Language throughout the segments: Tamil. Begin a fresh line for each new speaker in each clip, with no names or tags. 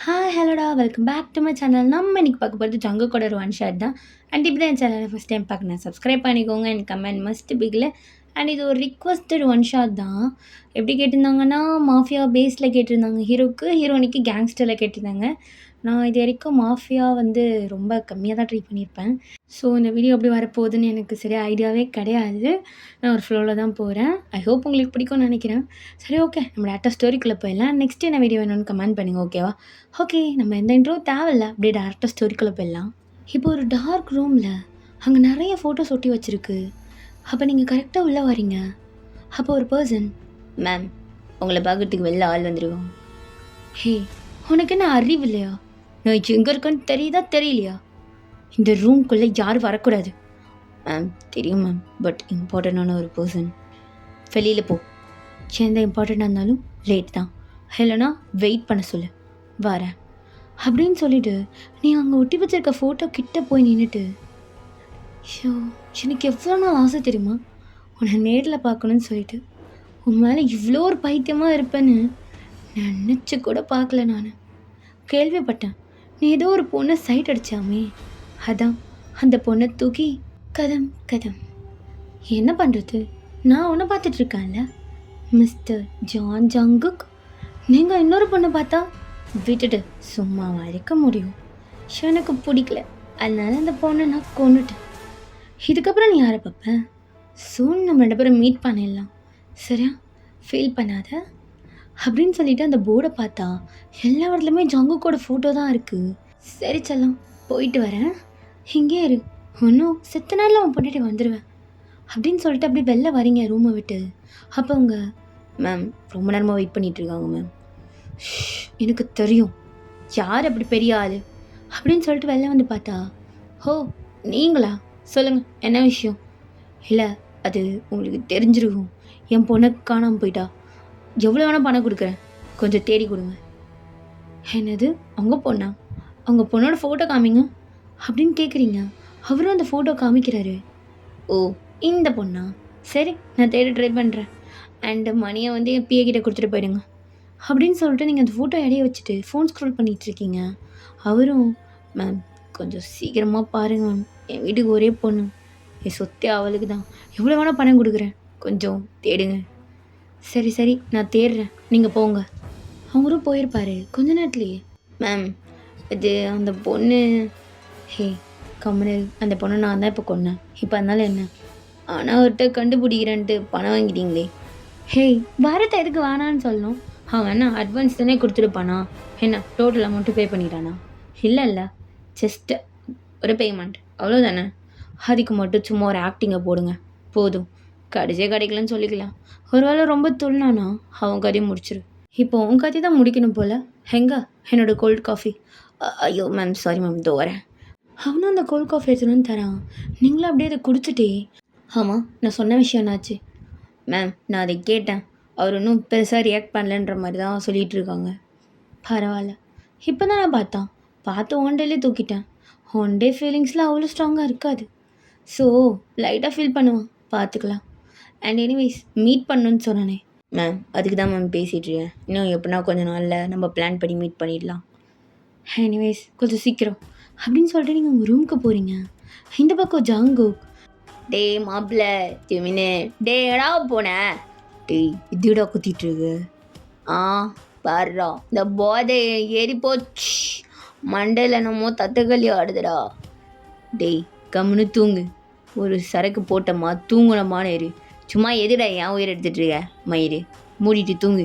ஹாய் ஹலோடா welcome back to my channel. நம்ம இன்னைக்கு பார்க்க போகிறது ஜங்குக்கோட ஒரு ஒன் ஷாட் தான். அண்ட் இப்போ தான் என் சேனலை ஃபஸ்ட் டைம் பார்க்கணும், சப்ஸ்கிரைப் பண்ணிக்கோங்க. And comment must Bigil. And இது ஒரு ரிக்வஸ்டட் ஒன் ஷாட் தான். எப்படி கேட்டிருந்தாங்கன்னா, மாஃபியா பேஸில் கேட்டிருந்தாங்க ஹீரோக்கு, ஹீரோனிக்கு கேங்ஸ்டரில் கேட்டிருந்தாங்க. நான் இது வரைக்கும் மாஃபியா வந்து ரொம்ப கம்மியாக தான் ட்ரை பண்ணியிருப்பேன். ஸோ இந்த வீடியோ எப்படி வரப்போகுதுன்னு எனக்கு சரியாக ஐடியாவே கிடையாது. நான் ஒரு ஃப்ளோவில் தான் போகிறேன். ஐ ஹோப் உங்களுக்கு பிடிக்கும்னு நினைக்கிறேன். சரி, ஓகே, நம்ம டேரக்டாக ஸ்டோரிக்குள்ளே போயிடலாம். நெக்ஸ்ட் என்ன வீடியோ வேணும்னு கமெண்ட் பண்ணுங்கள், ஓகேவா? ஓகே, நம்ம எந்த இன்ட்ரோ தேவையில்ல, அப்படியே டேரக்டாக ஸ்டோரிக்குள்ளே போயிடலாம். இப்போ ஒரு டார்க் ரூமில் அங்கே நிறைய ஃபோட்டோஸ் ஒட்டி வச்சுருக்கு. அப்போ நீங்கள் கரெக்டாக உள்ளே வரீங்க. அப்போ ஒரு பர்சன், மேம் உங்களை பார்க்குறதுக்கு வெளில ஆள் வந்துடுவோம். ஹே, உனக்கு என்ன அறிவு இல்லையா? நான் எங்கே இருக்கேன்னு தெரியுதா தெரியலையா? இந்த ரூம்குள்ளே யாரும் வரக்கூடாது. மேம் தெரியும் மேம், பட் இம்பார்ட்டண்டான ஒரு பர்சன். வெளியில் போ. எந்த இம்பார்ட்டண்ட்டாக இருந்தாலும் லேட் தான், இல்லைனா வெயிட் பண்ண சொல்லு, வரேன் அப்படின்னு சொல்லிட்டு நீ அங்கே ஒட்டி வச்சிருக்க ஃபோட்டோ கிட்ட போய் நின்றுட்டு, ஷோ எனக்கு எவ்வளோ நாள் ஆசை தெரியுமா உன்னை நேரில் பார்க்கணுன்னு சொல்லிட்டு. உன் மேலே இவ்வளோ ஒரு பைத்தியமாக இருப்பேன்னு நினச்சி கூட பார்க்கல. நான் கேள்விப்பட்டேன் நீ ஏதோ ஒரு பொண்ணை சைட் அடிச்சாமே, அதான் அந்த பொண்ணை தூக்கி கதம் கதம். என்ன பண்ணுறது, நான் ஒன்று பார்த்துட்ருக்கேன்ல மிஸ்டர் ஜான் ஜங்குக். நீங்கள் இன்னொரு பொண்ணை பார்த்தா விட்டுட்டு சும்மாவா இருக்க முடியும்? எனக்கு பிடிக்கல, அதனால அந்த பொண்ணை நான் கொண்டுட்டேன். இதுக்கப்புறம் நீ யாரை பார்ப்பேன்? சூன் நம்ம 2 பேரும் மீட் பண்ணிடலாம், சரியா? ஃபீல் பண்ணாத அப்படின்னு சொல்லிட்டு அந்த போர்டை பார்த்தா எல்லா இடத்துலையுமே ஜங்குக்கோட ஃபோட்டோ தான் இருக்குது. சரி செல்லம், போயிட்டு வரேன், இங்கே இரு, ஒன்றும் செத்த நாளில் அவன் பண்ணிட்டு வந்துடுவேன் அப்படின்னு சொல்லிட்டு அப்படி வெளில வரீங்க ரூமை விட்டு. அப்போ அவங்க, மேம் ரொம்ப நேரமாக வெயிட் பண்ணிகிட்ருக்காங்க மேம். எனக்கு தெரியும் யார் அப்படி பெரிய ஆள் அப்படின்னு சொல்லிட்டு வெளில வந்து பார்த்தா, ஹோ நீங்களா, சொல்லுங்கள் என்ன விஷயம்? இல்லை அது உங்களுக்கு தெரிஞ்சிருக்கும், என் பொண்ணு காணாமல் போயிட்டா, எவ்வளோ வேணால் பணம் கொடுக்குறேன், கொஞ்சம் தேடி கொடுங்க. என்னது அவங்க பொண்ணா? அவங்க பொண்ணோட ஃபோட்டோ காமிங்க அப்படின்னு கேட்குறீங்க. அவரும் அந்த ஃபோட்டோ காமிக்கிறாரு. ஓ இந்த பொண்ணா, சரி நான் தேடி ட்ரை பண்ணுறேன், அண்டு மணியை வந்து என் பிஏ கிட்ட கொடுத்துட்டு போயிடுங்க அப்படின்னு சொல்லிட்டு நீங்கள் அந்த ஃபோட்டோ இடைய வச்சுட்டு ஃபோன் ஸ்க்ரோல் பண்ணிகிட்ருக்கீங்க. அவரும், மேம் கொஞ்சம் சீக்கிரமாக பாருங்கள் மேம், என் வீட்டுக்கு ஒரே பொண்ணு, என் சொத்தே அவளுக்கு தான், எவ்வளோ வேணால் பணம் கொடுக்குறேன், கொஞ்சம் தேடுங்க. சரி சரி நான் தேடுறேன், நீங்கள் போங்க. அவரும் போயிருப்பாரு கொஞ்ச நேரத்துலேயே. மேம் இது அந்த பொண்ணு. ஹே கம்முனு, அந்த பொண்ணை நான் தான் இப்போ கொன்னேன், இப்போ அதனால என்ன? ஆனால் அவர்கிட்ட கண்டுபிடிக்கிறேன்ட்டு பணம் வாங்கிட்டீங்களே. ஹே பாரத்தை எதுக்கு வேணான்னு சொல்லணும்? அவன் என்ன அட்வான்ஸ் தானே கொடுத்துருப்பானா? என்ன டோட்டல் அமௌண்ட்டு பே பண்ணிட்டானா? இல்லை இல்லை, ஜஸ்ட்டு ஒரு பேமெண்ட் அவ்வளோதானே. அதுக்கு மட்டும் சும்மா ஒரு ஆக்டிங்கை போடுங்க போதும், கடைசியாக கிடைக்கலன்னு சொல்லிக்கலாம். ஒரு வேளை ரொம்ப துள்ளானா அவன் கதையை முடிச்சிரு. இப்போ உன் கதை தான் முடிக்கணும் போல். எங்க என்னோட கோல்ட் காஃபி? ஐயோ மேம் சாரி மேம், இதோ வரேன். அவனும் அந்த கோல்ட் காஃபி எடுத்துன்னு தரான். நீங்களும் அப்படியே அதை குடிச்சிட்டே, ஆமாம் நான் சொன்ன விஷயம் என்னாச்சு? மேம் நான் அதை கேட்டேன், அவர் இன்னும் பெருசாக ரியாக்ட் பண்ணலன்ற மாதிரி தான் சொல்லிகிட்டு இருக்காங்க. பரவாயில்ல, இப்போ தான் நான் பார்த்து ஒன் டேலே தூக்கிட்டேன். ஒன் டே ஃபீலிங்ஸ்லாம் அவ்வளோ ஸ்ட்ராங்காக இருக்காது, ஸோ லைட்டாக ஃபீல் பண்ணுவான், பார்த்துக்கலாம். அண்ட் எனிவேஸ் மீட் பண்ணணுன்னு சொன்னானே மேம், அதுக்கு தான் மேம் பேசிகிட்ருக்கேன். இன்னும் எப்படின்னா கொஞ்சம் நாளில் நம்ம பிளான் பண்ணி மீட் பண்ணிடலாம். எனிவேஸ் கொஞ்சம் சீக்கிரம் அப்படின்னு சொல்லிட்டு நீங்கள் உங்கள் ரூமுக்கு போகிறீங்க. இந்த பக்கம் ஜங்குக், டே மாப்பிள்ள ஜெமினே, டே எடா போனேன், டே இதுடா குத்திட்டுருக்கு. பாடுறா இந்த போதை ஏறி போச்சு, மண்டையில் என்னமோ தத்துக்களி ஆடுதுடா. டேய் கம்முன்னு தூங்கு, ஒரு சரக்கு போட்டோமா தூங்கணுமான்னு இரு, சும்மா எதுடா ஏன் உயிர் எடுத்துகிட்டு இருக்க மயிறு, மூடிட்டு தூங்கு.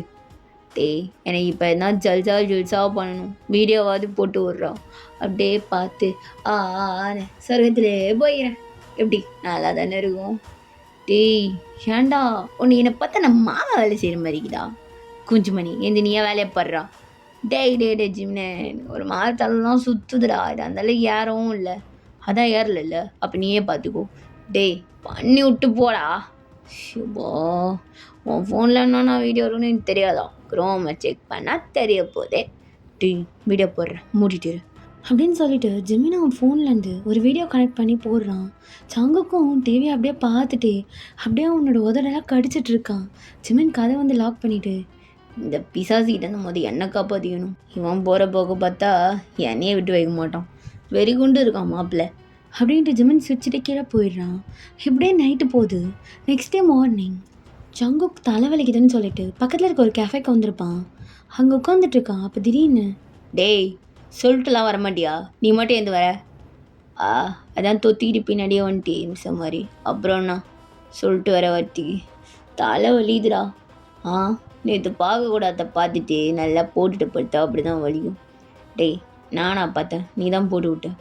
டேய் எனக்கு இப்போ என்ன ஜல்சாக பண்ணணும், வீடியோவாவது போட்டு விட்றோம், அப்படியே பார்த்து சொர்க்கத்திலே போயிடுறேன், எப்படி நல்லா தானே இருக்கும். டேய் ஏண்டா உன்னை என்னை பார்த்தா நம்ம மாமா வேலை செய்கிற மாதிரிக்குதா, குஞ்சுமணி எந்த நீயே வேலையை படுறா. டேய் ஜிம்னே ஒரு மாதத்தெல்லாம் சுற்றுதுடா, இது அந்தளவு யாரும் இல்லை, அதான் ஏறல, அப்போ நீயே பார்த்துக்கோ. டேய் பண்ணி விட்டு போடா. ஷுபா உன் ஃபோனில் என்ன வீடியோ வரும்னு எனக்கு தெரியாதா? க்ரோமை செக் பண்ணால் தெரிய போதே. டீ வீடியோ போடுறேன் மூடிட்டு அப்படின்னு சொல்லிட்டு ஜெமின் அவன் ஃபோன்லேருந்து ஒரு வீடியோ கனெக்ட் பண்ணி போடுறான். சங்குக்கும் டிவி அப்படியே பார்த்துட்டு அப்படியே அவனோட உதடெல்லாம் கடிச்சிட்டு இருக்கான். ஜெமின் கதை வந்து லாக் பண்ணிவிட்டு, இந்த பிசாசிக்கிட்ட நம்ம அது என்ன காப்பாற்றிக்கணும். இவன் போகிற போக பார்த்தா என்னையே விட்டு வைக்க மாட்டான். வெறி குண்டு இருக்கான் மாப்பிள்ள அப்படின்ட்டு ஜிமின் சிரிச்சுட்டு கீழே போயிடுறான். இப்படியே நைட்டு போகுது. நெக்ஸ்ட் டே மார்னிங் ஜங்குக் தலைவலிக்குதுன்னு சொல்லிட்டு பக்கத்தில் இருக்க ஒரு கேஃபேக்கு வந்திருப்பான். அங்கே உட்காந்துட்டு இருக்கான். அப்போ திடீர்னு, டேய் சொல்லிட்டுலாம் வரமாட்டியா, நீ மட்டும் எந்த வர? அதான் தொத்திக்கிட்டு பின்னாடியே வந்துட்டி மிஸ் மாதிரி. அப்புறம்ண்ணா சொல்லிட்டு வர வார்த்திக்கு தலை வலிதுடா. நேற்று பார்க்கக்கூடாத பார்த்துட்டு நல்லா போட்டுட்டு படுத்தா அப்படி தான் வலிக்கும். டேய் நானா பார்த்தேன், நீ தான் போட்டு விட்ட.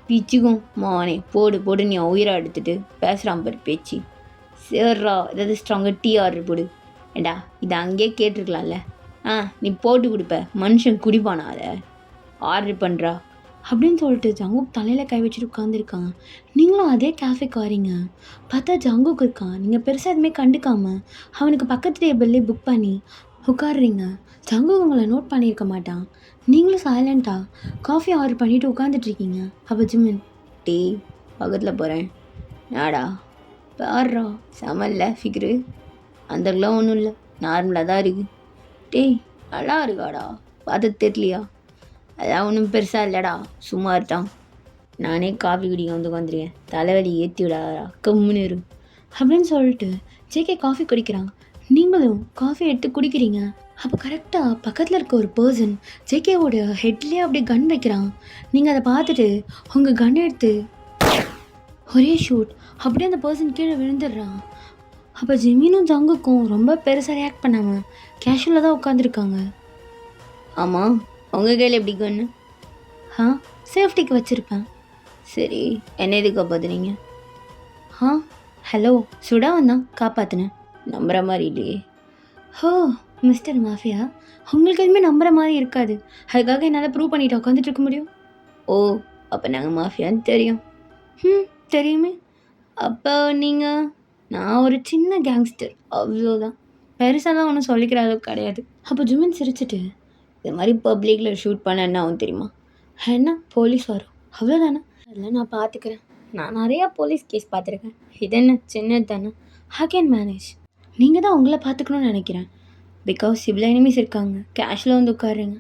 பிச்சுக்கும் மானே போடு போடு, நீ உயிரை எடுத்துட்டு பேசுகிறான் பாரு பேச்சு. சேர்றா ஏதாவது ஸ்ட்ராங்காக டீ ஆர்டர் போடு. ஏண்டா இதை அங்கேயே கேட்டிருக்கலாம்ல. நீ போட்டு கொடுப்ப, மனுஷன் குடிப்பானா அதை ஆர்டர் பண்ணுறா அப்படின்னு சொல்லிட்டு ஜங்குக் தலையில் கை வச்சுட்டு உட்காந்துருக்கான். நீங்களும் அதே கேஃபேக்கு வரீங்க. பார்த்தா ஜங்குக் இருக்கான். நீங்கள் பெருசாக எதுவுமே கண்டுக்காமல் அவனுக்கு பக்கத்து டேபிள்லேயே புக் பண்ணி உட்காடுறீங்க. ஜங்குக் உங்களை நோட் பண்ணியிருக்க மாட்டான். நீங்களும் சைலண்ட்டாக காஃபி ஆர்டர் பண்ணிவிட்டு உட்காந்துட்ருக்கீங்க. அப்போ ஜிமின், டீ பக்கத்தில் போகிறேன். நாடா பாடுறா செமல்ல ஃபிக்ரு, அந்தக்கெலாம் ஒன்றும் இல்லை, நார்மலாக தான் இருக்குது. டேய் நல்லா இருக்காடா, பார்த்து தெரியலையா? அதான் ஒன்றும் பெருசாக இல்லைடா, சும்மா இருட்டான். நானே காஃபி குடிக்க வந்து உட்காந்துருக்கேன், தலைவலி ஏற்றி விடாதா கம்முன்னு இரு அப்படின்னு சொல்லிட்டு ஜேகே காஃபி குடிக்கிறான். நீங்களும் காஃபி எடுத்து குடிக்கிறீங்க. அப்போ கரெக்டாக பக்கத்தில் இருக்க ஒரு பர்சன் ஜேகேவோட ஹெட்லேயே அப்படியே கன் வைக்கிறான். நீங்கள் அதை பார்த்துட்டு உங்கள் கன் எடுத்து ஒரே ஷூட் அப்படியே அந்த பர்சன் கீழே விழுந்துடுறான். அப்போ ஜிமினும் ஜங்குக்கும் ரொம்ப பெருசாக ரியாக்ட் பண்ணாமல் கேஷுவலாக தான் உட்காந்துருக்காங்க. ஆமாம், உங்கள் கையில் எப்படி கண்ணு? சேஃப்டிக்கு வச்சுருப்பேன். சரி, என்ன எது காப்பாற்றுனீங்க? ஹலோ சுடா வந்தான் காப்பாற்றினேன். நம்புகிற மாதிரி இல்லையே. மிஸ்டர் மாஃபியா, உங்களுக்கு எதுவுமே நம்புகிற மாதிரி இருக்காது. அதுக்காக என்னால் ப்ரூவ் பண்ணிட்டு உட்காந்துட்டு இருக்க முடியும்? அப்போ நாங்கள் மாஃபியான்னு தெரியும். தெரியுமே. அப்போ நீங்கள், நான் ஒரு சின்ன கேங்ஸ்டர், அவ்வளோதான். பெருசாலாம் ஒன்றும் சொல்லிக்கிற அளவுக்கு கிடையாது. அப்போ ஜுமின் சிரிச்சிட்டு, இது மாதிரி பப்ளிக்கில் ஷூட் பண்ண என்ன ஆகும் தெரியுமா? என்ன போலீஸ் வரும், அவ்வளோதானே. அதில் நான் பார்த்துக்கிறேன். நான் நிறையா போலீஸ் கேஸ் பார்த்துருக்கேன். இது என்ன சின்னது தானே, ஐ கேன் மேனேஜ். நீங்கள் தான் உங்களை பார்த்துக்கணும்னு நினைக்கிறேன். பிகாஸ் இவ்வளோ எனிமீஸ் இருக்காங்க, கேஷில் வந்து உட்காருங்க.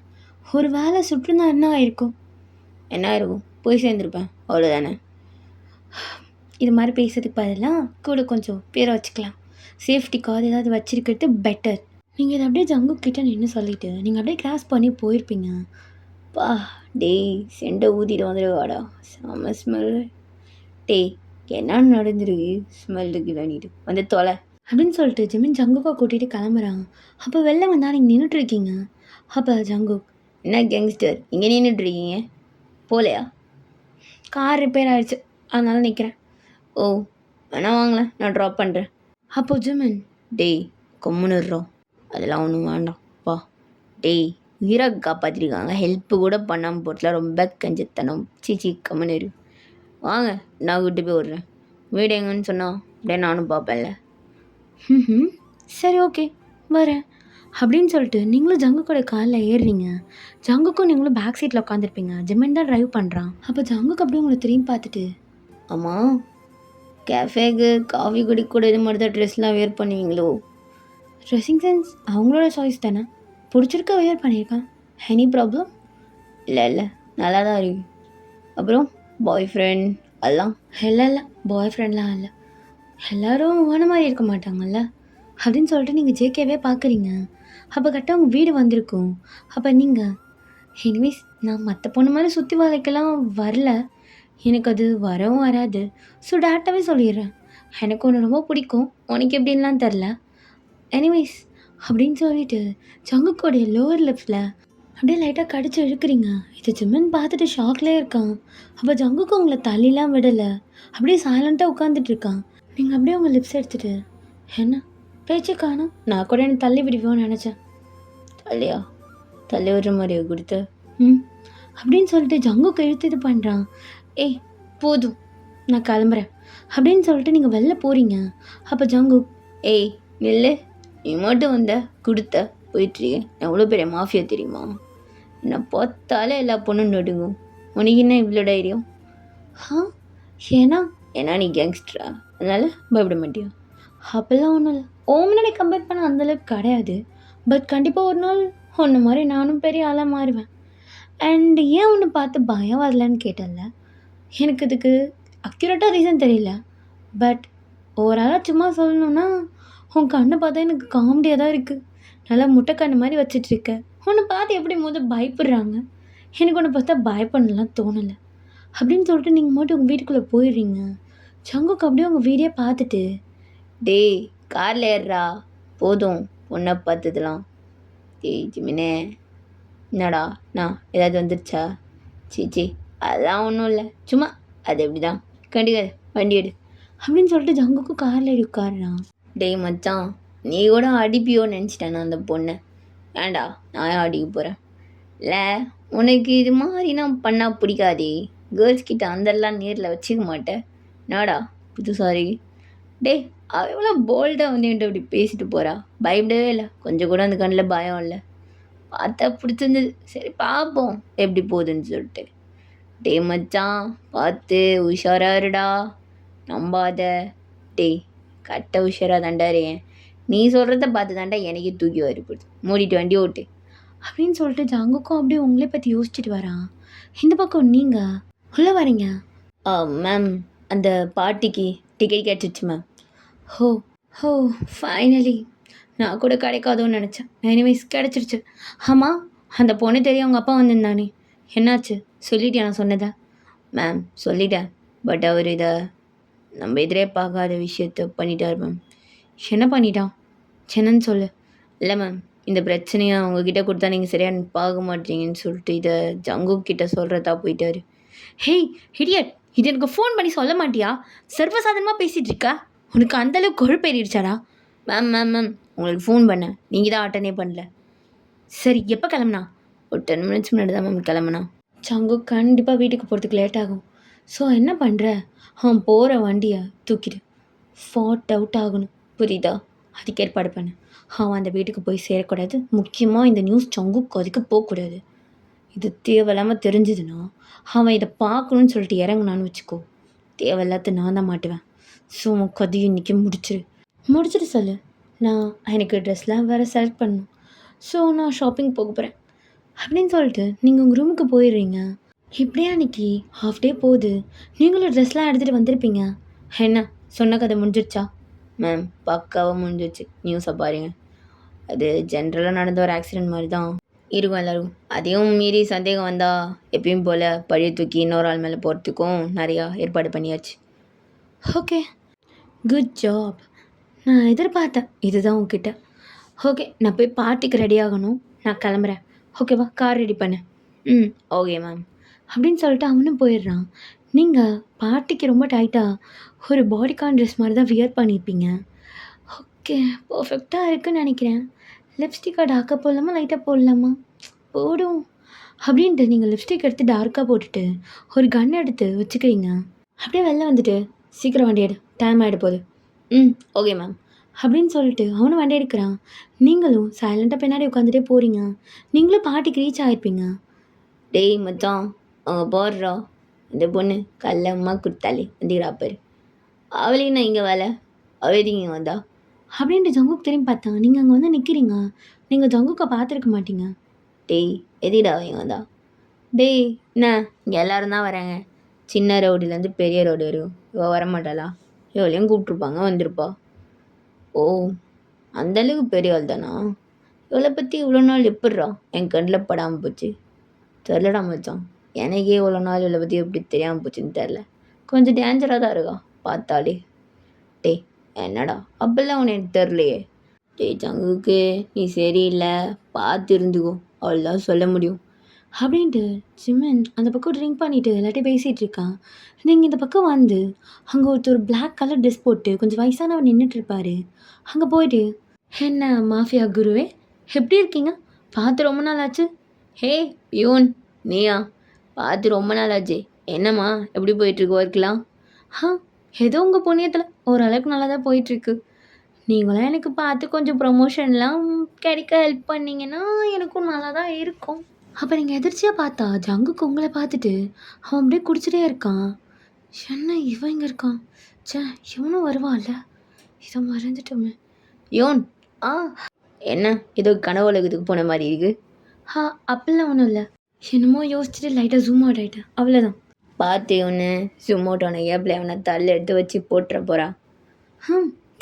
ஒரு வேலை சுற்றுனா என்ன ஆயிருக்கும்? என்ன ஆயிருக்கும், போய் சேர்ந்துருப்பேன், அவ்வளோதானே. இது மாதிரி பேசுறதுக்கு பதிலாக கூட கொஞ்சம் பேரை வச்சுக்கலாம். சேஃப்டிக்காக ஏதாவது வச்சுருக்கிறது பெட்டர். நீங்கள் இதை அப்படியே ஜங்குக் கிட்ட நின்று சொல்லிவிட்டு நீங்கள் அப்படியே கிராஸ் பண்ணி போயிருப்பீங்க. டேய் செண்டை ஊதிட்டு வந்துடுவாடா, செம்ம ஸ்மெல். டேய் என்ன நடந்துருக்கு, ஸ்மெல் இருக்குதானிட்டு வந்து தொலை அப்படின்னு சொல்லிட்டு ஜிமின் ஜங்குக்கை கூட்டிகிட்டு கிளம்புறாங்க. அப்போ வெளில வந்தால் நீங்கள் நின்றுட்டுருக்கீங்க. அப்போ ஜங்குக், என்ன கேங்ஸ்டர் இங்கே நின்றுட்டுருக்கீங்க, போகலையா? கார் ரிப்பேர் ஆகிடுச்சு, அதனால நிற்கிறேன். வேணா வாங்களேன், நான் ட்ராப் பண்ணுறேன். அப்போ ஜிமின், டேய் கொம்முன்னுறோம், அதெல்லாம் ஒன்றும் வேண்டாம்ப்பா. டேய் உயிராக காப்பாற்றிருக்காங்க, ஹெல்ப்பு கூட பண்ணாமல் போட்டலாம், ரொம்ப கஞ்சத்தனம். சீச்சி கம்முன்னு வாங்க, நான் விட்டு போய் விட்றேன். வீடு எங்கன்னு சொன்னால் அப்படியே நானும் பார்ப்பேன்ல. சரி ஓகே வரேன் அப்படின்னு சொல்லிட்டு நீங்களும் ஜங்குக்கோட காலில் ஏறுறீங்க. ஜங்குக்கும் நீங்களும் பேக் சீட்டில் உட்காந்துருப்பீங்க. ஜிமின் தான் ட்ரைவ் பண்ணுறான். அப்போ ஜங்குக்கு அப்படியே உங்களை திரும்பி பார்த்துட்டு, ஆமாம் கேஃபேக்கு காஃபி குடிக்கூட இது மாதிரி தான் ட்ரெஸ்லாம் வேர் பண்ணுவீங்களோ? ட்ரெஸ்ஸிங் சென்ஸ் அவங்களோட சாய்ஸ் தானே, பிடிச்சிருக்க வேர் பண்ணியிருக்கேன். Any problem? இல்லை நல்லா தான் இருக்கு. அப்புறம் பாய் ஃப்ரெண்ட் அதெல்லாம்? இல்லை பாய் ஃப்ரெண்ட்லாம் இல்லை, எல்லோரும் ஓன மாதிரி இருக்க மாட்டாங்கல்ல அப்படின்னு சொல்லிட்டு நீங்கள் ஜேகேவே பார்க்குறீங்க. அப்போ கரெக்டாக உங்கள் வீடு வந்திருக்கும். அப்போ நீங்கள், எனிவேஸ் நான் மற்ற பொண்ணு மாதிரி சுற்றி வளைக்கலாம் வரல, எனக்கு அது வரவும் வராது. ஸோ டேரெக்டாகவே சொல்லிடுறேன், எனக்கு ஒன்று ரொம்ப பிடிக்கும், உனக்கு எப்படின்லாம் தெரில. எனிவேஸ் அப்படின்னு சொல்லிட்டு ஜங்குக்கோடைய லோவர் லிப்ஸில் அப்படியே லைட்டாக கடிச்சு இழுக்கிறீங்க. இது ஜிமின் பார்த்துட்டு ஷாக்லேயே இருக்கான். அப்போ ஜங்குக்கு உங்களை தள்ளிலாம் விடலை, அப்படியே சைலண்ட்டாக உட்காந்துட்டு இருக்கான். நீங்கள் அப்படியே உங்கள் லிப்ஸ் எடுத்துகிட்டு, என்ன பேச்சு காணும், நான் கூட எனக்கு தள்ளி விடுவோன்னு நினச்சேன். தள்ளியா, தள்ளி விடுற மாதிரியா கொடுத்த? அப்படின்னு சொல்லிட்டு ஜங்குக்கு இழுத்து இது பண்ணுறான். போதும் நான் கிளம்புறேன் அப்படின்னு சொல்லிட்டு நீங்கள் வெளில போகிறீங்க. அப்போ ஜங்குக், நில்லு, நீ மட்டும் வந்த கொடுத்த போயிட்டுருக்கேன், எவ்வளோ பெரிய மாஃபியா தெரியுமா? என்னை பார்த்தாலே எல்லா பொண்ணும் நடுங்கும். உனக்கு என்ன இவ்வளோ தைரியம்? ஏன்னா நீ கேங்ஸ்டரா, அதனால் பயப்பட மாட்டியா? அப்போல்லாம் ஒன்றும் இல்லை, முன்னாடி கம்பேர் பண்ண அந்தளவுக்கு கிடையாது. பட் கண்டிப்பாக ஒரு நாள் உன்ன மாதிரி நானும் பெரிய ஆளாக மாறுவேன். அண்ட் ஏன் ஒன்று பார்த்து பயம் வரலன்னு கேட்டேன்ல, எனக்கு இதுக்கு அக்யூரேட்டாக ரீசன் தெரியல. பட் ஓவராலாக சும்மா சொல்லணுன்னா, உன் கண்ணை பார்த்தா எனக்கு காமெடியாக தான் இருக்குது. நல்லா முட்டை கண்ணு மாதிரி வச்சிட்ருக்க. உன்னை பார்த்து எப்படி பயப்படுறாங்க. எனக்கு உன்னை பார்த்தா பயப்படலாம் தோணலை. அப்படின்னு சொல்லிட்டு நீங்கள் மட்டும் உங்கள் வீட்டுக்குள்ளே போயிடுறீங்க. ஜங்குக்கு அப்படியே உங்கள் வீடியோ பார்த்துட்டு, டேய் காரில் ஏறுறா போதும் பொண்ணை பார்த்ததுலாம். டேய் ஜிமினே, என்னடா நான் ஏதாவது வந்துருச்சா? சீச்சி அதெல்லாம் ஒன்றும் இல்லை, சும்மா அது எப்படி தான் கண்டிக்காது, வண்டி எடு அப்படின்னு சொல்லிட்டு ஜங்குக்கு காரில் ஏறி உட்காருறான். டேய் மச்சான், நீ கூட அடிப்பியோன்னு நினச்சிட்டேன் நான் அந்த பொண்ணை. ஏன்டா நான் ஏன் அடிக்க போகிறேன்? இல்லை உனக்கு இது மாதிரி நான் பண்ணால் பிடிக்காதே. கேர்ள்ஸ் கிட்ட அந்தெல்லாம் நேரில் வச்சுக்க மாட்டேன். என்னடா புதுசாரி? டேய் அவள் எவ்வளோ போல்டாக வந்து என்கிட்ட இப்படி பேசிட்டு போகிறா. பயப்படவே இல்லை, கொஞ்சம் கூட அந்த கண்ணில் பயம் இல்லை. பார்த்தா பிடிச்சிருந்தது, சரி பார்ப்போம் எப்படி போகுதுன்னு சொல்லிட்டு. டேய் மச்சான் பார்த்து உஷாரா இருடா, நம்பாத. டேய் கட்ட உஷாராக தாண்டாரியேன், நீ சொல்கிறத பார்த்து தாண்டா எனக்கே தூக்கி வருப்படுது, மூடிட்டு வண்டி ஓட்டு அப்படின்னு சொல்லிட்டு ஜங்குக்கும் அப்படியே உங்களே பற்றி யோசிச்சுட்டு வரான். இந்த பக்கம் நீங்கள் உள்ளே வரீங்க. மேம் அந்த பார்ட்டிக்கு டிக்கெட் கிடச்சிச்சு மேம். ஹோ ஹோ ஃபைனலி, நான் கூட கிடைக்காதோன்னு நினச்சேன். எனிவேஸ் கிடச்சிருச்சு. ஆமாம் அந்த பொண்ணு தெரியும் அவங்க அப்பா வந்திருந்தானே, என்னாச்சு சொல்லிட்டேன் நான் சொன்னதா? மேம் சொல்லிட்டேன், பட் அவர் இதை நம்ம எதிரே பார்க்காத விஷயத்த பண்ணிட்டார் மேம். என்ன பண்ணிட்டான்? என்னன்னு சொல்லு. இல்லை மேம், இந்த பிரச்சனையை அவங்கக்கிட்ட கொடுத்தா நீங்கள் சரியாக பார்க்க மாட்டீங்கன்னு சொல்லிட்டு இதை ஜங்கு கிட்ட சொல்கிறதா போயிட்டாரு. ஹேய் ஹிடியட், இது எனக்கு ஃபோன் பண்ணி சொல்ல மாட்டியா? சர்வசாதாரணமாக பேசிகிட்டு இருக்கா? உனக்கு அந்தளவுக்கு கொழுப்பேறிடுச்சாடா? மேம் மேம் மேம் உங்களுக்கு ஃபோன் பண்ணேன், நீங்கள் தான் அட்டனே பண்ணல. சரி எப்போ கிளம்புனா? ஒரு 10 மினிட்ஸ் முன்னாடி தான் மேம் கிளம்புனா. சங்கு கண்டிப்பாக வீட்டுக்கு போகிறதுக்கு லேட் ஆகும். ஸோ என்ன பண்ணுற, அவன் போகிற வண்டியை தூக்கிடு, ஃபாட் அவுட் ஆகணும், புரியுதா? அதுக்கு ஏற்பாடு பண்ணு. அவன் அந்த வீட்டுக்கு போய் சேரக்கூடாது. முக்கியமாக இந்த நியூஸ் சங்குக்கு அதுக்கு போகக்கூடாது. இது தேவையில்லாமல் தெரிஞ்சுதுன்னா அவன் இதை பார்க்கணுன்னு சொல்லிட்டு இறங்குனான்னு வச்சுக்கோ, தேவையில்லாத நான் தான் மாட்டுவேன். ஸோ கதையும் இன்றைக்கி முடிச்சுட்டு சொல்லு. நான் எனக்கு ட்ரெஸ்லாம் வேறு செலக்ட் பண்ணணும். ஸோ நான் ஷாப்பிங் போக போகிறேன் அப்படின்னு சொல்லிட்டு நீங்கள் உங்கள் ரூமுக்கு போயிடுறீங்க. இப்படியே அன்றைக்கி ஹாஃப் டே போகுது. நீங்களும் ட்ரெஸ்லாம் எடுத்துகிட்டு வந்திருப்பீங்க. என்ன சொன்ன கதை முடிஞ்சிடுச்சா? மேம் பக்காவாக முடிஞ்சிடுச்சு, நியூஸை பாருங்க. அது ஜென்ரலாக நடந்த ஒரு ஆக்சிடெண்ட் மாதிரி தான் இருக்கும் எல்லோரும். அதையும் மீறி சந்தேகம் வந்தால் எப்பயும் போல் பழைய தூக்கி இன்னொரு ஆள் மேலே போகிறதுக்கும் நிறையா ஏற்பாடு பண்ணியாச்சு. Okay good job. நான் எதிர்பார்த்தேன் இதுதான் உங்ககிட்ட. ஓகே நான் போய் பார்ட்டிக்கு ரெடி ஆகணும், நான் கிளம்புறேன். ஓகேவா, கார் ரெடி பண்ணு. ஓகே மேம் அப்படின்னு சொல்லிட்டு அவனும் போயிடுறான். நீங்கள் பார்ட்டிக்கு ரொம்ப டைட்டாக ஒரு பாடிகான் ட்ரெஸ் மாதிரி தான் வியர் பண்ணியிருப்பீங்க. ஓகே பர்ஃபெக்டாக இருக்குதுன்னு நினைக்கிறேன். லிப்ஸ்டிக்காக டார்க்காக போடலாமா லைட்டாக போடலாமா? போடும் அப்படின்ட்டு நீங்கள் லிப்ஸ்டிக் எடுத்து டார்க்காக போட்டுட்டு ஒரு கன் எடுத்து வச்சுக்கிறீங்க. அப்படியே வெளில வந்துட்டு சீக்கிரம் வண்டி எடு, டைம் ஆகிட போகுது. ஓகே மேம் அப்படின்னு சொல்லிட்டு அவனும் வண்டி எடுக்கிறான். நீங்களும் சைலண்ட்டாக பின்னாடி உட்காந்துட்டே போகிறீங்க. நீங்களும் பார்ட்டிக்கு ரீச் ஆகிருப்பீங்க. டேய் மச்சான் அவங்க போடுறா, இந்த பொண்ணு கல்லம்மா கொடுத்தாலே வந்துக்கிறா பாரு, அவளையும் நான் இங்கே வேலை அவதிங்க வந்தா அப்படின்ட்டு ஜங்குக்கு திரும்பி பார்த்தா நீங்கள் அங்கே வந்து நிற்கிறீங்க. நீங்கள் ஜங்குக்கை பார்த்துருக்க மாட்டீங்க. டேய் எதிடா அவங்க வந்தா? டேய் என்ன இங்கே எல்லோரும் தான் வராங்க, சின்ன ரோடுலேருந்து பெரிய ரோடு வரும், இவள் வரமாட்டாளா? இவளையும் கூப்பிட்ருப்பாங்க, வந்திருப்பா. ஓ அந்தளவுக்கு பெரிய ஆள் தானா? இவளை பற்றி இவ்வளோ நாள் எப்பட்றா என் கண்ணில் படாமல் போச்சு? தெரிலடா மச்சான், எனக்கே இவ்வளோ நாள் இவளை பற்றி எப்படி தெரியாமல் போச்சுன்னு தெரில. கொஞ்சம் டேஞ்சராக தான் இருக்கா பார்த்தாலே. டேய் என்னடா அப்பெல்லாம் உனக்கு எனக்கு தெரிலையே. டேய் ஜங்குக்கு நீ சரியில்லை, பார்த்து இருந்துக்கோ, அவ்வளோதான் சொல்ல முடியும் அப்படின்ட்டு ஜிமன் அந்த பக்கம் ட்ரிங்க் பண்ணிவிட்டு எல்லாத்தையும் பேசிகிட்டு இருக்கான். நீங்கள் இந்த பக்கம் வந்து அங்கே ஒருத்தர் பிளாக் கலர் ட்ரெஸ் போட்டு கொஞ்சம் வயசானவர் நின்றுட்டுருப்பாரு. அங்கே போயிட்டு, என்ன மாஃபியா குருவே எப்படி இருக்கீங்க, பார்த்து ரொம்ப நாள் ஆச்சு. ஹே பியூன் நீயா, பார்த்து ரொம்ப நாள் ஆச்சு, என்னம்மா எப்படி போயிட்டுருக்கு ஒர்க்லாம்? ஏதோ உங்கள் புண்ணியத்தில் ஓரளவுக்கு நல்லா தான் போயிட்டுருக்கு. நீங்களாம் எனக்கு பார்த்து கொஞ்சம் ப்ரமோஷன்லாம் கிடைக்க ஹெல்ப் பண்ணிங்கன்னா எனக்கும் நல்லா தான் இருக்கும். அப்போ நீங்கள் எதிர்ச்சியாக பார்த்தா ஜங்குக்கு உங்களை பார்த்துட்டு அவன் அப்படியே குடிச்சிட்டே இருக்கான். என்ன இவன் இங்கே இருக்கான், சே இவனும் வருவான்ல, இதை மறந்துட்டோமே. யோன் என்ன ஏதோ கனவு உலகத்துக்கு போன மாதிரி இருக்கு. அப்படிலாம் ஒன்றும் இல்லை. என்னமோ யோசிச்சுட்டு லைட்டாக ஜூம் அவுட் ஆகிட்டேன், அவ்வளோதான். பார்த்து ஒன்று ஜூம் அவுட் ஆன கேப்பில் அவனை தள்ள எடுத்து வச்சு போட்டுற போகிறா.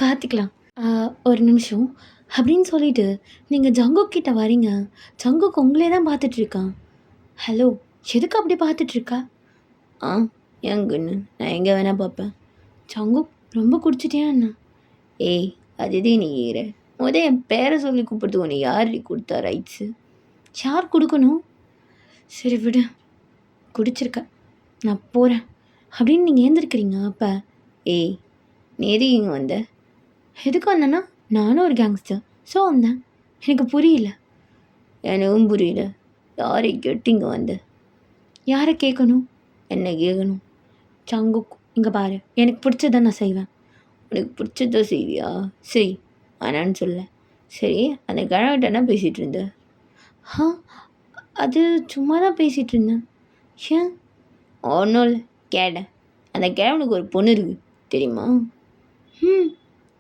பார்த்துக்கலாம். ஒரு நிமிஷம் அப்படின்னு சொல்லிட்டு நீங்கள் ஜங்குக் கிட்ட வரீங்க. ஜங்குக் உங்களே தான் பார்த்துட்ருக்கான். ஹலோ, எதுக்கு அப்படி பார்த்துட்ருக்கா? எங்கன்னு நான் எங்கே வேணால் பார்ப்பேன். ஜங்குக் ரொம்ப குடிச்சிட்டியா என்ன? ஏய், அதுதே நீ ஏற என் பேரை சொல்லி கூப்பிடுறது உன்னை யார் கொடுத்தா ரைட்ஸு? யார் கொடுக்கணும்? சரி விடு, குடிச்சிருக்க, நான் போகிறேன் அப்படின்னு நீங்கள் ஏந்திருக்கிறீங்க. அப்போ ஏய், நீ எதுக்கு இங்கே வந்த? எதுக்கு வந்தேன்னா நானும் ஒரு கேங்ஸ்டர், ஸோ வந்தேன். எனக்கு புரியல. எனக்கும் புரியல. யாரை கேட்டு இங்கே வந்த? யாரை கேட்கணும்? என்ன கேட்கணும்? ஜங்குக், இங்கே பாரு, எனக்கு பிடிச்சதான் நான் செய்வேன். உனக்கு பிடிச்சதோ செய்வியா? சரி, ஆனான்னு சொல்ல. சரி, அந்த கிழவன்கிட்ட என்ன பேசிகிட்டு இருந்த? அது சும்மா தான் பேசிகிட்டு இருந்தேன். ஏன்? ஒன்றும் இல்லை, கேட்டேன். அந்த கிழவனுக்கு ஒரு பொண்ணு இருக்குது, தெரியுமா?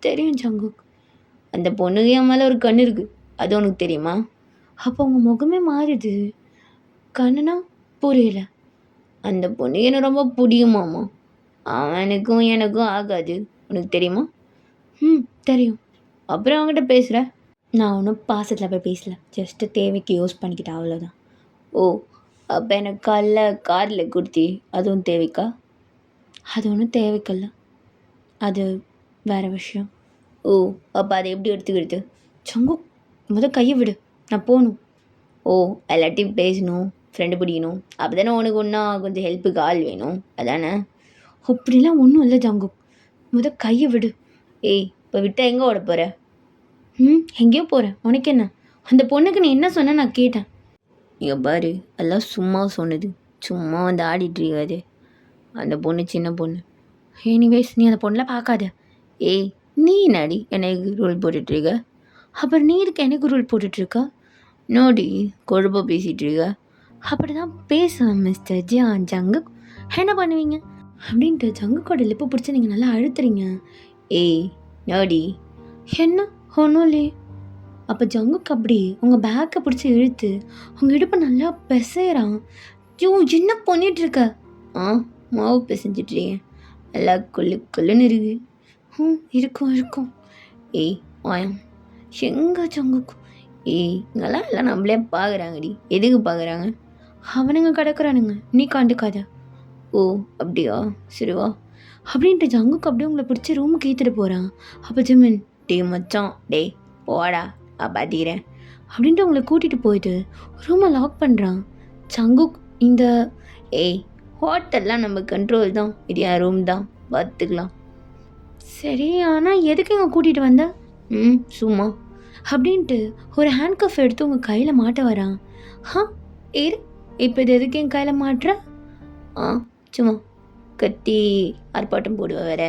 தெரியும் ஜங்குக். அந்த பொண்ணுக்கு என் மேலே ஒரு கண் இருக்குது, அது உனக்கு தெரியுமா? அப்போ உங்கள் முகமே மாறுது. கண்ணுனா புரியல. அந்த பொண்ணு எனக்கு ரொம்ப பிடிக்குமாம்மா. அவனுக்கும் எனக்கும் ஆகாது, உனக்கு தெரியுமா? தெரியும். அப்புறம் அவங்ககிட்ட பேசுகிற? நான் ஒன்றும் பாசத்தில் போய் பேசல, ஜஸ்ட்டு தேவைக்கு யூஸ் பண்ணிக்கிட்டேன், அவ்வளோதான். ஓ, அப்போ எனக்கு காரில் கொடுத்தி, அதுவும் தேவைக்கா? அது ஒன்றும் தேவைக்கல்ல, அது வேறு விஷயம். ஓ, அப்போ அதை எப்படி எடுத்துக்கிறது? சங்கு, கையை விடு, நான் போகணும். ஓ, எல்லாத்தையும் பேசணும், ஃப்ரெண்டு பிடிக்கணும், அப்போ தானே உனக்கு ஒன்றா கொஞ்சம் ஹெல்ப்புக்கு ஆள் வேணும், அதானே? அப்படிலாம் ஒன்றும் இல்லை ஜங்கு, கையை விடு. ஏய், இப்போ விட்டால் எங்கே ஓட போகிற? எங்கேயோ போகிறேன், உனக்கு என்ன? அந்த பொண்ணுக்கு நீ என்ன சொன்ன நான் கேட்டேன். இங்கே பாரு, எல்லாம் சும்மா சொன்னது, சும்மா வந்து ஆடிட்டுருக்காது. அந்த பொண்ணு சின்ன பொண்ணு. எனிவேஸ், நீ அந்த பொண்ணெலாம் பார்க்காத. ஏய், நீ என்னடி எனக்கு ரூல் போட்டுட்ருக்க? அப்புறம் நீ இதுக்கு எனக்கு ரூல் போட்டுட்ருக்க? நோடி கொழுப்பாக பேசிகிட்ருக்க. அப்படி தான் பேசுவேன் மிஸ்டர் ஜங்கு. என்ன பண்ணுவீங்க அப்படின்ட்டு ஜங்குக்கோட லிப்பு பிடிச்சி நீங்கள் நல்லா அழுத்துறீங்க. ஏய் நோடி, என்ன? ஒன்றும் இல்லையே. அப்போ ஜங்குக்கு அப்படி உங்கள் பேக்கை பிடிச்சி இழுத்து உங்கள் இடுப்பை நல்லா பிசைறான். என்ன பண்ணிகிட்ருக்க? மாவு பிசைஞ்சிட்ருக்கேன், நல்லா கொல்லுன்னு இருக்கு. இருக்கும். ஏய் வாயம், எங்கே ஜங்குக்கும்? ஏய், இங்கெல்லாம் எல்லாம் நம்மளே பார்க்குறாங்கடி. எதுக்கு பார்க்குறாங்க? அவனுங்க கிடக்குறானுங்க, நீ கண்டுக்காத. ஓ அப்படியா, சரிவா அப்படின்ட்டு ஜங்குக்கு அப்படியே உங்களை பிடிச்சி ரூமுக்கு ஏற்றிட்டு போகிறான். அப்போ ஜிமின், டே மச்சான், டே போடா பார்த்துக்கிறேன் அப்படின்ட்டு உங்களை கூட்டிகிட்டு போயிட்டு ரூமை லாக் பண்ணுறான். ஜங்குக், இந்த ஏய் ஹோட்டல்லாம் நம்ம கண்ட்ரோல் தான், இது என் ரூம் தான், பார்த்துக்கலாம். சரி, ஆனால் எதுக்கு இங்கே கூட்டிகிட்டு வந்த? சும்மா அப்படின்ட்டு ஒரு ஹேண்ட் கஃப் எடுத்து உங்கள் கையில் மாட்ட வரான். ஏறு, இப்போ இது எதுக்கு என் கையில் மாட்டுற? சும்மா கத்தி ஆர்ப்பாட்டம் போடுவேன் வேற.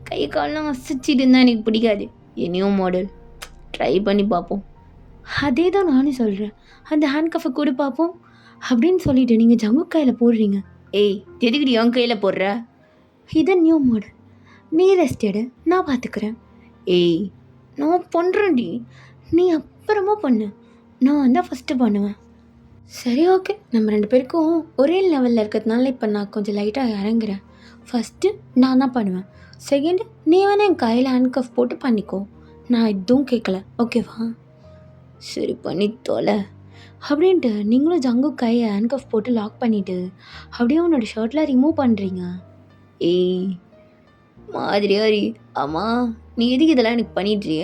கை காலெலாம் அசைச்சிட்டு இருந்தால் எனக்கு பிடிக்காது. நியூ மாடல் ட்ரை பண்ணி பார்ப்போம். அதே தான் நானும் சொல்கிறேன், அந்த ஹேண்ட் கஃபை கொடு பார்ப்போம் அப்படின்னு சொல்லிட்டு நீங்கள் ஜங்கு கையில் போடுறீங்க. ஏய், எதுக்குடி என் கையில் போடுற? இதை நியூ மாடல், நீ ரெஸ்ட் எடு, நான் பார்த்துக்கிறேன். ஏய், நான் பண்ணுறேன்டி, நீ அப்புறமா பண்ணு, நான் தான் ஃபஸ்ட்டு பண்ணுவேன். சரி, ஓகே, நம்ம 2 பேருக்கும் ஒரே லெவலில் இருக்கிறதுனால இப்போ நான் கொஞ்சம் லைட்டாக இறங்குறேன். ஃபஸ்ட்டு நான் தான் பண்ணுவேன், செகண்டு நீ வேணால் என் கையில் ஹேண்ட் கஃப் போட்டு பண்ணிக்கோ, நான் எதுவும் கேட்கல, ஓகேவா? சரி, பண்ணி தொலை அப்படின்ட்டு நீங்களும் ஜங்கு கையை ஹேண்ட் கஃப் போட்டு லாக் பண்ணிவிட்டு அப்படியே உன்னோட ஷர்ட்லாம் ரிமூவ் பண்ணுறீங்க. ஏய் மாதிரியாரி, ஆமாம் நீ எதுக்கு இதெல்லாம் எனக்கு பண்ணிட்டுறிய?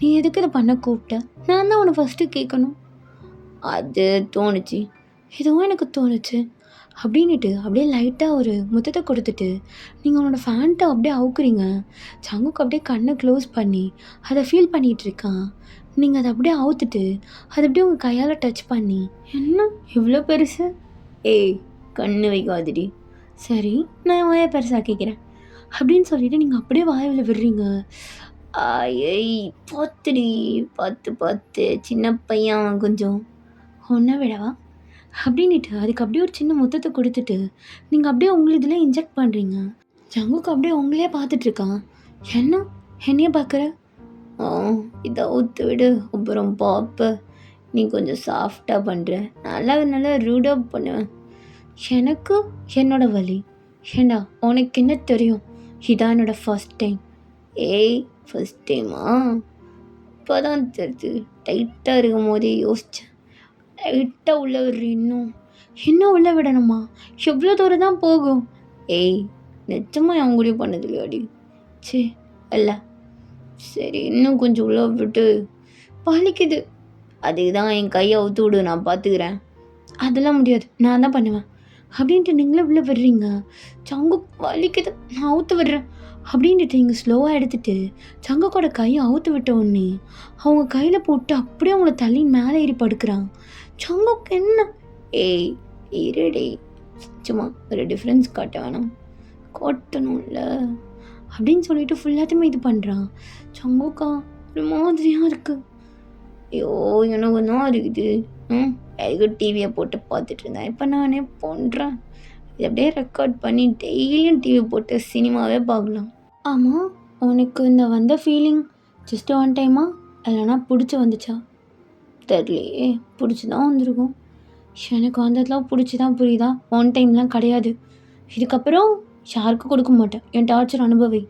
நீ எதுக்கு இதை பண்ண கூப்பிட்ட? நான் தான் உன்னை ஃபஸ்ட்டு கேட்கணும். அது தோணுச்சு, இதுவும் எனக்கு தோணுச்சு அப்படின்ட்டு அப்படியே லைட்டாக ஒரு முத்தத்தை கொடுத்துட்டு நீங்கள் உன்னோட ஃபேண்ட்டை அப்படியே அவுக்குறீங்க. ஜங்குக்கு அப்படியே கண்ணை க்ளோஸ் பண்ணி அதை ஃபீல் பண்ணிகிட்ருக்கான். நீங்கள் அதை அப்படியே அவுத்துட்டு அதை அப்படியே உங்கள் கையால் டச் பண்ணி, என்ன இவ்வளோ பெருசு? ஏய், கண்ணு வைக்காதுடி. சரி, நான் வாயை பெருசாக கேட்குறேன் அப்படின்னு சொல்லிவிட்டு நீங்கள் அப்படியே வாயில் விடுறீங்க. ஏய் பார்த்துடி, பார்த்து சின்ன பையன் கொஞ்சம் ஒன்றை விடவா அப்படின்ட்டு அதுக்கு அப்படியே ஒரு சின்ன முத்தத்தை கொடுத்துட்டு நீங்கள் அப்படியே இதில் இன்ஜெக்ட் பண்ணுறீங்க. ஜங்குக்கு அப்படியே உங்களே பார்த்துட்ருக்கான். என்ன என்னையே பார்க்குற? ஆ இதை அவுத்து விடு, அப்புறம் பாப்ப. நீ கொஞ்சம் சாஃப்டாக பண்ணுற, நல்லா நல்லா ரூடாக பண்ணுவேன். எனக்கு என்னோட வலி. ஏண்டா உனக்கு என்ன தெரியும்? இதான் என்னோட ஃபர்ஸ்ட் டைம். ஏய் ஃபர்ஸ்ட் டைமா? இப்போ தான் தெரியுது. டைட்டாக இருக்கும் போதே யோசித்தேன். லைட்டாக உள்ள விடுற, இன்னும் உள்ள விடணுமா? எவ்வளோ தூரம் தான் போகும்? ஏய் நிச்சயமாக என் கூடயே பண்ணது இல்லையாடி? சே இல்லை, சரி இன்னும் கொஞ்சம் உள்ள விட்டு. வலிக்குது. அதுக்கு தான் என் கையை அவுத்து விடு, நான் பார்த்துக்கிறேன். அதெல்லாம் முடியாது, நான் தான் பண்ணுவேன் அப்படின்ட்டு நீங்களே உள்ள விடுறீங்க. சங்கு வலிக்குது, நான் அவுத்து விடுறேன் அப்படின்ட்டு நீங்கள் ஸ்லோவாக எடுத்துகிட்டு சங்குக்கோட கையை அவுத்து விட்ட உடனே அவங்க கையில் போட்டு அப்படியே அவங்கள தள்ளி மேலே ஏறி படுக்கிறான். சங்குக்கு என்ன? ஏய் இருடே, சும்மா ஒரு டிஃப்ரென்ஸ் காட்ட வேணாம், காட்டணும்ல அப்படின்னு சொல்லிட்டு ஃபுல்லாத்தையுமே இது பண்ணுறான். சங்குக்கா ஒரு மாதிரியாக இருக்குது. ஐயோ எனக்கு தான் இருக்குது. அதுக்கு டிவியை போட்டு பார்த்துட்டு இருந்தேன். இப்போ நானே பண்ணுறேன். இதை அப்படியே ரெக்கார்ட் பண்ணி டெய்லியும் டிவி போட்டு சினிமாவே பார்க்கலாம். ஆமாம், உனக்கு இந்த வந்த ஃபீலிங் ஜஸ்ட் ஒன் டைமா இல்லைனா பிடிச்சி வந்துச்சா? தெரியலையே, பிடிச்சி தான் வந்திருக்கும். எனக்கு வந்ததுலாம் பிடிச்சி தான், புரியுதா? ஒன் டைம்லாம் கிடையாது. இதுக்கப்புறம் யாருக்கும் கொடுக்க மாட்டேன். என் டார்ச்சர் அனுபவி.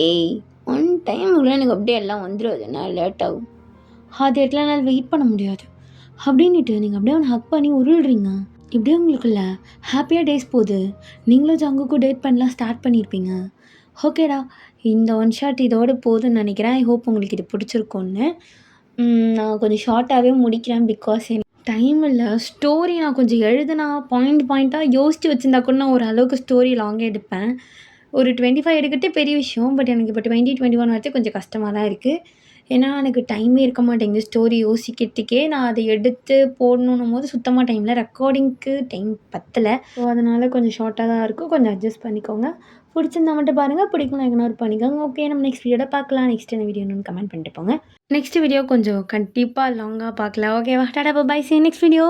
ஏய் ஒன் டைம் இவ்வளோ எனக்கு அப்படியே எல்லாம் வந்துடும், நான் லேட் ஆகும். அது எவ்வளோ நாள் வெயிட் பண்ண முடியாது அப்படின்ட்டு நீங்கள் அப்படியே அவனை ஹக் பண்ணி உருள்றீங்க. இப்படியே உங்களுக்குள்ள ஹாப்பியாக டேஸ் போகுது. நீங்களும் ஜங்குக்கும் டேட் பண்ணலாம் ஸ்டார்ட் பண்ணியிருப்பீங்க. ஓகேடா, இந்த ஒன் ஷாட் இதோடு போதுன்னு நினைக்கிறேன். ஐ ஹோப் உங்களுக்கு இது பிடிச்சிருக்கோன்னு. நான் கொஞ்சம் ஷார்ட்டாகவே முடிக்கிறேன், பிகாஸ் டைம் இல்லை. ஸ்டோரி நான் கொஞ்சம் எழுதுனா பாயிண்ட்டாக யோசித்து வச்சுருந்தா கூட நான் ஓரளவுக்கு ஸ்டோரி லாங்காக எடுப்பேன். ஒரு 25 எடுக்கிறதே பெரிய விஷயம். பட் எனக்கு இப்போ 21 வரது கொஞ்சம் கஷ்டமாக தான் இருக்குது. ஏன்னா எனக்கு டைமே இருக்க மாட்டேங்குது ஸ்டோரி யோசிக்கிறதுக்கே. நான் அதை எடுத்து போடணுன்னும் போது சுத்தமாக டைமில் ரெக்கார்டிங்க்கு டைம் பத்தலை. ஸோ அதனால் கொஞ்சம் ஷார்ட்டாக தான் இருக்கும். கொஞ்சம் அட்ஜஸ்ட் பண்ணிக்கோங்க. பிடிச்சிருந்தா மட்டும் பாருங்கள், பிடிக்கும் இக்னோர் பண்ணிக்கோங்க. ஓகே, நம்ம நெக்ஸ்ட் வீடியோவில் பார்க்கலாம். நெக்ஸ்ட் என்ன வீடியோன்னு கமெண்ட் பண்ணிட்டு போங்க. நெக்ஸ்ட் வீடியோ கொஞ்சம் கண்டிப்பாக லாங்காக பார்க்கலாம். ஓகேவா? டாடா பாய், see you next video.